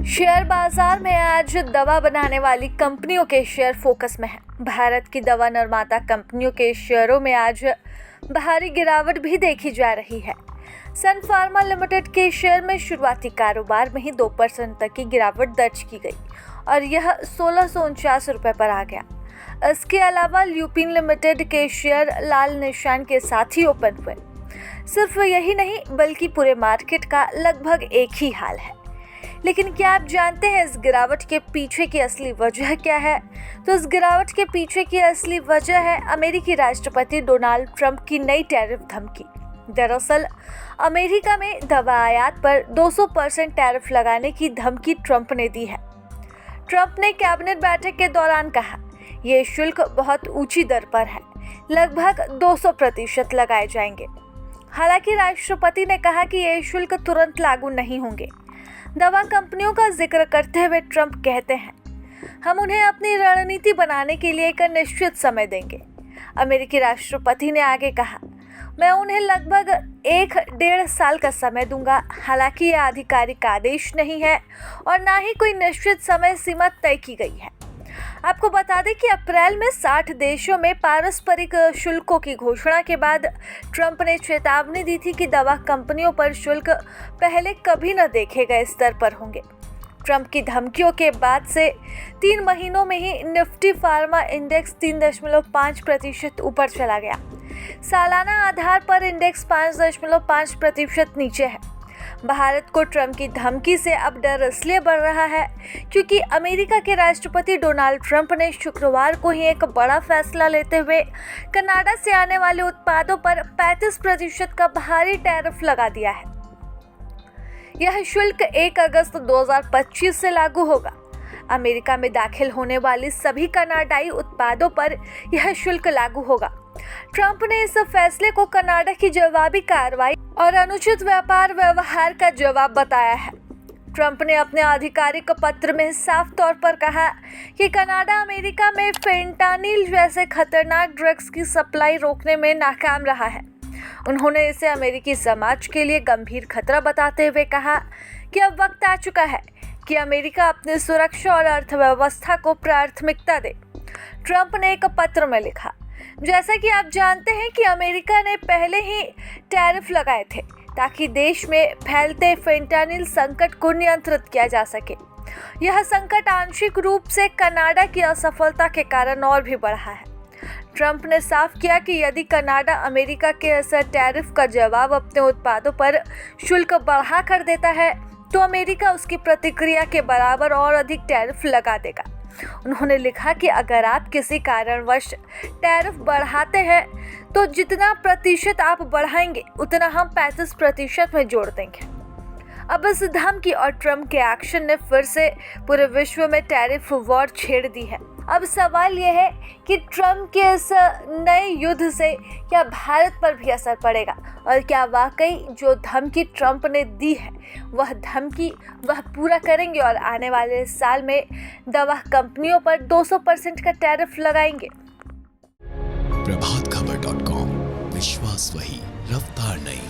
Share बाजार में आज दवा बनाने वाली कंपनियों के शेयर फोकस में हैं। भारत की दवा निर्माता कंपनियों के शेयरों में आज भारी गिरावट भी देखी जा रही है। सन फार्मा लिमिटेड के शेयर में शुरुआती कारोबार में ही 2% तक की गिरावट दर्ज की गई और यह 1649 रुपये पर आ गया। इसके अलावा ल्यूपिन लिमिटेड के शेयर लाल निशान के साथ ही ओपन हुए। सिर्फ यही नहीं बल्कि पूरे मार्केट का लगभग एक ही हाल है। लेकिन क्या आप जानते हैं इस गिरावट के पीछे की असली वजह क्या है? तो इस गिरावट के पीछे की असली वजह है अमेरिकी राष्ट्रपति डोनाल्ड ट्रंप की नई टैरिफ धमकी। दरअसल अमेरिका में दवा आयात पर 200% टैरिफ लगाने की धमकी ट्रंप ने दी है। ट्रंप ने कैबिनेट बैठक के दौरान कहा, ये शुल्क बहुत ऊंची दर पर है, लगभग 200% लगाए जाएंगे। हालांकि राष्ट्रपति ने कहा कि ये शुल्क तुरंत लागू नहीं होंगे। दवा कंपनियों का जिक्र करते हुए ट्रंप कहते हैं, हम उन्हें अपनी रणनीति बनाने के लिए एक निश्चित समय देंगे। अमेरिकी राष्ट्रपति ने आगे कहा, मैं उन्हें लगभग 1-1.5 साल का समय दूंगा। हालांकि यह आधिकारिक आदेश नहीं है और ना ही कोई निश्चित समय सीमा तय की गई है। आपको बता दें कि अप्रैल में 60 देशों में पारस्परिक शुल्कों की घोषणा के बाद ट्रंप ने चेतावनी दी थी कि दवा कंपनियों पर शुल्क पहले कभी न देखे गए स्तर पर होंगे। ट्रंप की धमकियों के बाद से 3 महीनों में ही निफ्टी फार्मा इंडेक्स 3.5% ऊपर चला गया। सालाना आधार पर इंडेक्स 5.5% नीचे है। भारत को ट्रंप की धमकी से अब डर इसलिए बढ़ रहा है क्योंकि अमेरिका के राष्ट्रपति डोनाल्ड ट्रंप ने शुक्रवार को ही एक बड़ा फैसला लेते हुए कनाडा से आने वाले उत्पादों पर 35% का भारी टैरिफ लगा दिया है। यह शुल्क 1 अगस्त 2025 से लागू होगा। अमेरिका में दाखिल होने वाली सभी कनाडाई उत्पादों पर यह शुल्क लागू होगा। ट्रंप ने इस फैसले को कनाडा की जवाबी कार्रवाई और अनुचित व्यापार व्यवहार का जवाब बताया है। ट्रंप ने अपने आधिकारिक पत्र में साफ तौर पर कहा कि कनाडा अमेरिका में फेंटानिल जैसे खतरनाक ड्रग्स की सप्लाई रोकने में नाकाम रहा है। उन्होंने इसे अमेरिकी समाज के लिए गंभीर खतरा बताते हुए कहा कि अब वक्त आ चुका है कि अमेरिका अपनी सुरक्षा और अर्थव्यवस्था को प्राथमिकता दे। ट्रंप ने एक पत्र में लिखा, जैसा कि आप जानते हैं कि अमेरिका ने पहले ही टैरिफ लगाए थे ताकि देश में फैलते फेंटानिल संकट को नियंत्रित किया जा सके। यह संकट आंशिक रूप से कनाडा की असफलता के कारण और भी बढ़ा है। ट्रंप ने साफ किया कि यदि कनाडा अमेरिका के इस टैरिफ का जवाब अपने उत्पादों पर शुल्क बढ़ा कर देता है तो अमेरिका उसकी प्रतिक्रिया के बराबर और अधिक टैरिफ लगा देगा। उन्होंने लिखा कि अगर आप किसी कारणवश टैरिफ बढ़ाते हैं तो जितना प्रतिशत आप बढ़ाएंगे उतना हम 35% में जोड़ देंगे। अब इस धमकी और ट्रंप के एक्शन ने फिर से पूरे विश्व में टैरिफ वॉर छेड़ दी है। अब सवाल यह है कि ट्रंप के इस नए युद्ध से क्या भारत पर भी असर पड़ेगा और क्या वाकई जो धमकी ट्रंप ने दी है वह धमकी वह पूरा करेंगे और आने वाले साल में दवा कंपनियों पर 200% का टैरिफ लगाएंगे। प्रभातखबर.com, विश्वास वही, रफ्तार नहीं।